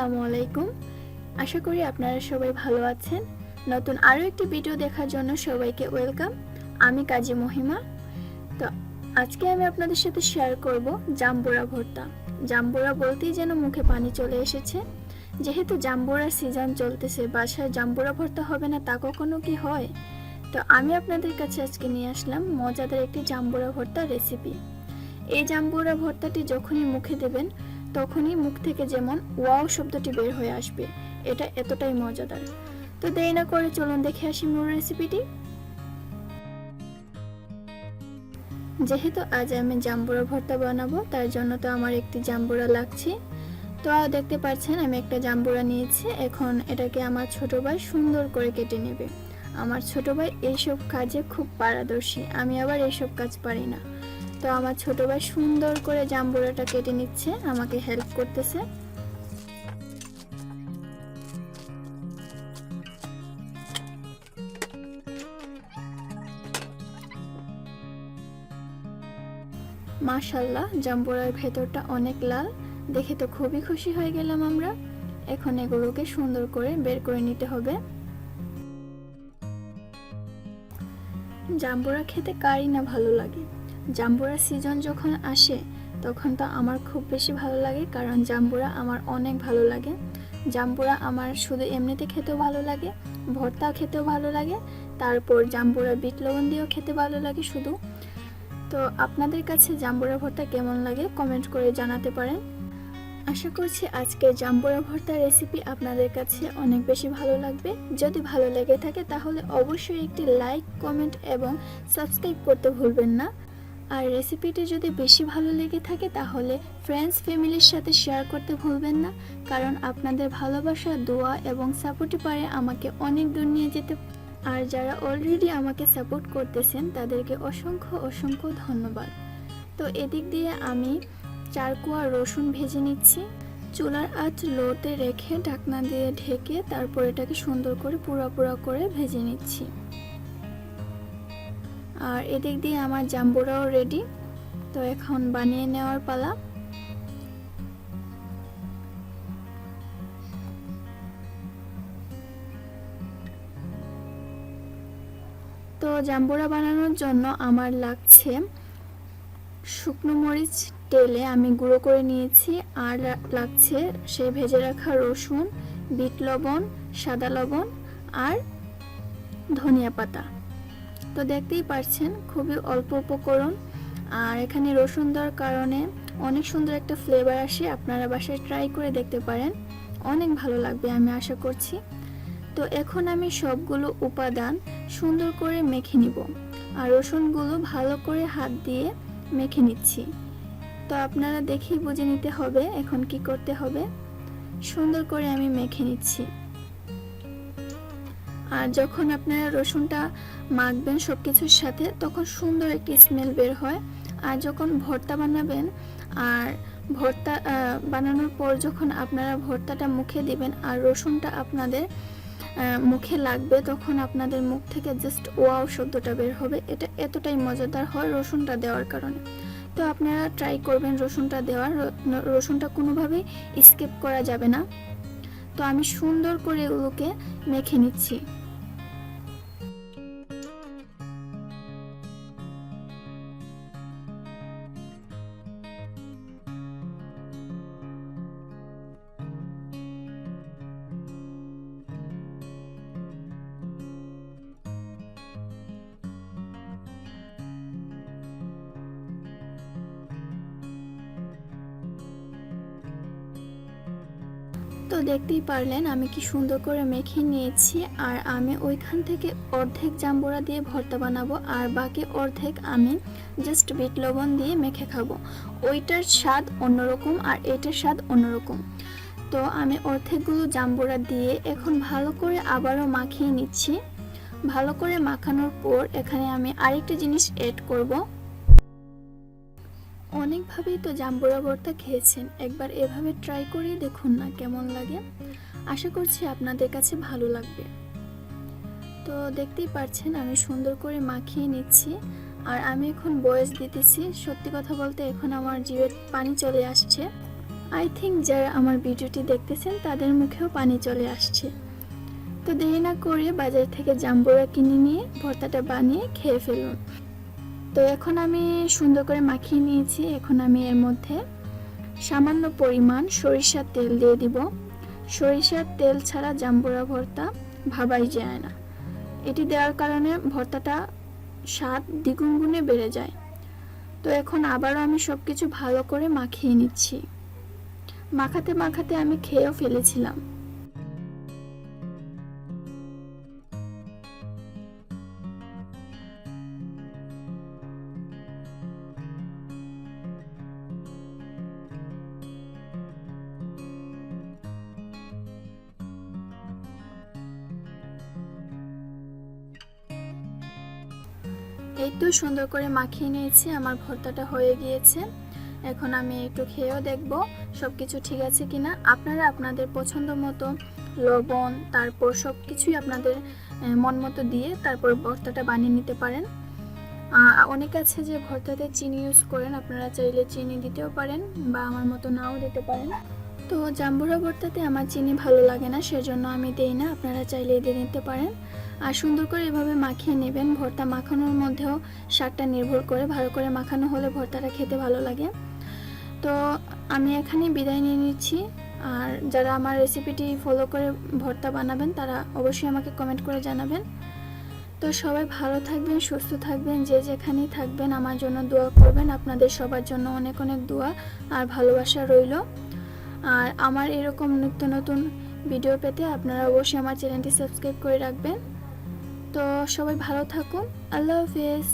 আসসালামু আলাইকুম। আশা করি আপনারা সবাই ভালো আছেন। নতুন আরও একটি ভিডিও দেখার জন্য সবাইকে ওয়েলকাম। আমি কাজী মহিমা। তো আজকে আমি আপনাদের সাথে শেয়ার করব জাম্বুরা ভর্তা। জাম্বুরা বলতেই যেন মুখে পানি চলে এসেছে। যেহেতু জাম্বুরার সিজন চলতেছে, বাসায় জাম্বুরা ভর্তা হবে না তা কখনো কি হয়? তো আমি আপনাদের কাছে আজকে নিয়ে আসলাম মজাদার একটি জাম্বুরা ভর্তার রেসিপি। এই জাম্বুরা ভর্তাটি যখনই মুখে দেবেন তখনই মুখ থেকে যেমন ওয়াও শব্দটি বের হয়ে আসবে। এটা এতটাই মজাদার। তো দেরি না করে চলুন দেখে আসি মূল রেসিপিটি। যেহেতু আজ আমি জাম্বুরা ভর্তা বানাবো, তার জন্য তো আমার একটি জাম্বুরা লাগছে। তো দেখতে পাচ্ছেন আমি একটা জাম্বুরা নিয়েছি। এখন এটাকে আমার ছোট ভাই সুন্দর করে কেটে নেবে। আমার ছোট ভাই এইসব কাজে খুব পারদর্শী, আমি আবার এইসব কাজ পারি না। তো আমার ছোট ভাই সুন্দর করে জাম্বুরাটা কেটে নিচ্ছে, আমাকে হেল্প করতেছে। মাশাআল্লাহ, জাম্বুরার ভেতরটা অনেক লাল, দেখে তো খুবই খুশি হয়ে গেলাম আমরা। এখন এগুলোকে সুন্দর করে বের করে নিতে হবে। জাম্বুরা খেতে কারই না ভালো লাগে। জাম্বুরা সিজন যখন আসে তখন তো আমার খুব বেশি ভালো লাগে, কারণ জাম্বুরা আমার অনেক ভালো লাগে। জাম্বুরা আমার শুধু এমনিতে খেতেও ভালো লাগে, ভর্তা খেতেও ভালো লাগে, তারপর জাম্বুরা বিট লবণ দিয়েও খেতে ভালো লাগে শুধু। তো আপনাদের কাছে জাম্বুরা ভর্তা কেমন লাগে কমেন্ট করে জানাতে পারেন। আশা করছি আজকের জাম্বুরা ভর্তার রেসিপি আপনাদের কাছে অনেক বেশি ভালো লাগবে। যদি ভালো লেগে থাকে তাহলে অবশ্যই একটি লাইক, কমেন্ট এবং সাবস্ক্রাইব করতে ভুলবেন না। আর রেসিপিটি যদি বেশি ভালো লেগে থাকে তাহলে ফ্রেন্ডস ফ্যামিলির সাথে শেয়ার করতে ভুলবেন না, কারণ আপনাদের ভালোবাসা, দোয়া এবং সাপোর্টই পারে আমাকে অনেক দূর নিয়ে যেতে। আর যারা অলরেডি আমাকে সাপোর্ট করতেছেন তাদেরকে অসংখ্য অসংখ্য ধন্যবাদ। তো এদিক দিয়ে আমি 4 কোয়া রসুন ভেজে নিচ্ছি। চুলার আঁচ লোতে রেখে ঢাকনা দিয়ে ঢেকে তারপর এটাকে সুন্দর করে পুরা করে ভেজে নিচ্ছি। আর এদিক দিয়ে আমার জাম্বুরাও রেডি। তো এখন বানিয়ে নেওয়ার পালা। তো জাম্বুরা বানানোর জন্য আমার লাগছে শুকনো মরিচ তেলে আমি গুঁড়ো করে নিয়েছি, আর লাগছে সেই ভেজে রাখা রসুন, বিট লবণ, সাদা লবণ আর ধনিয়া পাতা। তো দেখতেই পাচ্ছেন খুবই অল্প উপকরণ, আর এখানে রসুন দেওয়ার কারণে অনেক সুন্দর একটা ফ্লেভার আসে। আপনারা বাসায় ট্রাই করে দেখতে পারেন, অনেক ভালো লাগবে আমি আশা করছি। তো এখন আমি সবগুলো উপাদান সুন্দর করে মেখে নিব, আর রসুনগুলো ভালো করে হাত দিয়ে মেখে নিচ্ছি। তো আপনারা দেখেই বুঝে নিতে হবে এখন কি করতে হবে। সুন্দর করে আমি মেখে নিচ্ছি। আর যখন আপনারা রসুনটা মাখবেন সবকিছুর সাথে তখন সুন্দর একটি স্মেল বের হয়। আর যখন ভর্তা বানাবেন, আর ভর্তা বানানোর পর যখন আপনারা ভর্তাটা মুখে দিবেন আর রসুনটা আপনাদের মুখে লাগবে, তখন আপনাদের মুখ থেকে জাস্ট ওয়াও শব্দটা বের হবে। এটা এতটাই মজাদার হয় রসুনটা দেওয়ার কারণে। তো আপনারা ট্রাই করবেন রসুনটা দেওয়ার, রসুনটা কোনোভাবেই স্কিপ করা যাবে না। তো আমি সুন্দর করে এগুলোকে মেখে নিচ্ছি। তো দেখতেই পারলেন আমি কি সুন্দর করে মেখে নিয়েছি। আর আমি ওইখান থেকে অর্ধেক জাম্বুরা দিয়ে ভর্তা বানাবো, আর বাকি অর্ধেক আমি জাস্ট বিট লবণ দিয়ে মেখে খাবো। ওইটার স্বাদ অন্যরকম আর এটার স্বাদ অন্যরকম। তো আমি অর্ধেকগুলো জাম্বুরা দিয়ে এখন ভালো করে আবারও মাখিয়ে নিচ্ছি। ভালো করে মাখানোর পর এখানে আমি আরেকটা জিনিস অ্যাড করব। অনেকভাবেই তো জাম্বুরা ভর্তা খেয়েছেন, একবার এভাবে ট্রাই করেই দেখুন না কেমন লাগে। আশা করছি আপনাদের কাছে ভালো লাগবে। তো দেখতেই পাচ্ছেন আমি সুন্দর করে মাখিয়ে নিচ্ছি। আর আমি এখন বয়েস দিতেছি। সত্যি কথা বলতে এখন আমার জিভে পানি চলে আসছে। আই থিঙ্ক যারা আমার ভিডিওটি দেখতেছেন তাদের মুখেও পানি চলে আসছে। তো দেরি না করে বাজার থেকে জাম্বুরা কিনে নিয়ে ভর্তাটা বানিয়ে খেয়ে ফেলুন। তো এখন আমি সুন্দর করে মাখিয়ে নিয়েছি। এখন আমি এর মধ্যে সামান্য পরিমাণ সরিষার তেল দিয়ে দিব। সরিষার তেল ছাড়া জাম্বুরা ভর্তা ভাবাই যায় না। এটি দেওয়ার কারণে ভর্তাটা স্বাদ দ্বিগুণ গুণে বেড়ে যায়। তো এখন আবারও আমি সবকিছু ভালো করে মাখিয়ে নিচ্ছি। মাখাতে মাখাতে আমি খেয়েও ফেলেছিলাম। এই তো সুন্দর করে মাখিয়ে নিয়েছি, আমার ভর্তাটা হয়ে গিয়েছে। এখন আমি একটু খেয়েও দেখব সবকিছু ঠিক আছে কিনা। আপনারা আপনাদের পছন্দ মতো লবণ তারপর সব কিছুই আপনাদের মন মতো দিয়ে তারপর ভর্তাটা বানিয়ে নিতে পারেন। অনেক আছে যে ভর্তাতে চিনি ইউজ করেন, আপনারা চাইলে চিনি দিতেও পারেন বা আমার মতো নাও দিতে পারেন। তো জাম্বুরা ভর্তাতে আমার চিনি ভালো লাগে না, সেজন্য আমি দেই না, আপনারা চাইলে দিয়ে নিতে পারেন। আর সুন্দর করে এভাবে মাখিয়ে নেবেন। ভর্তা মাখানোর মধ্যেও স্বাদটা নির্ভর করে, ভালো করে মাখানো হলে ভর্তাটা খেতে ভালো লাগে। তো আমি এখানেই বিদায় নিয়ে নিচ্ছি। আর যারা আমার রেসিপিটি ফলো করে ভর্তা বানাবেন তারা অবশ্যই আমাকে কমেন্ট করে জানাবেন। তো সবাই ভালো থাকবেন, সুস্থ থাকবেন, যে যেখানেই থাকবেন আমার জন্য দোয়া করবেন। আপনাদের সবার জন্য অনেক অনেক দোয়া আর ভালোবাসা রইল। আর আমার এরকম নিত্য নতুন ভিডিও পেতে আপনারা অবশ্যই আমার চ্যানেলটি সাবস্ক্রাইব করে রাখবেন। তো সবাই ভালো থাকুন। আল্লাহ হাফেজ।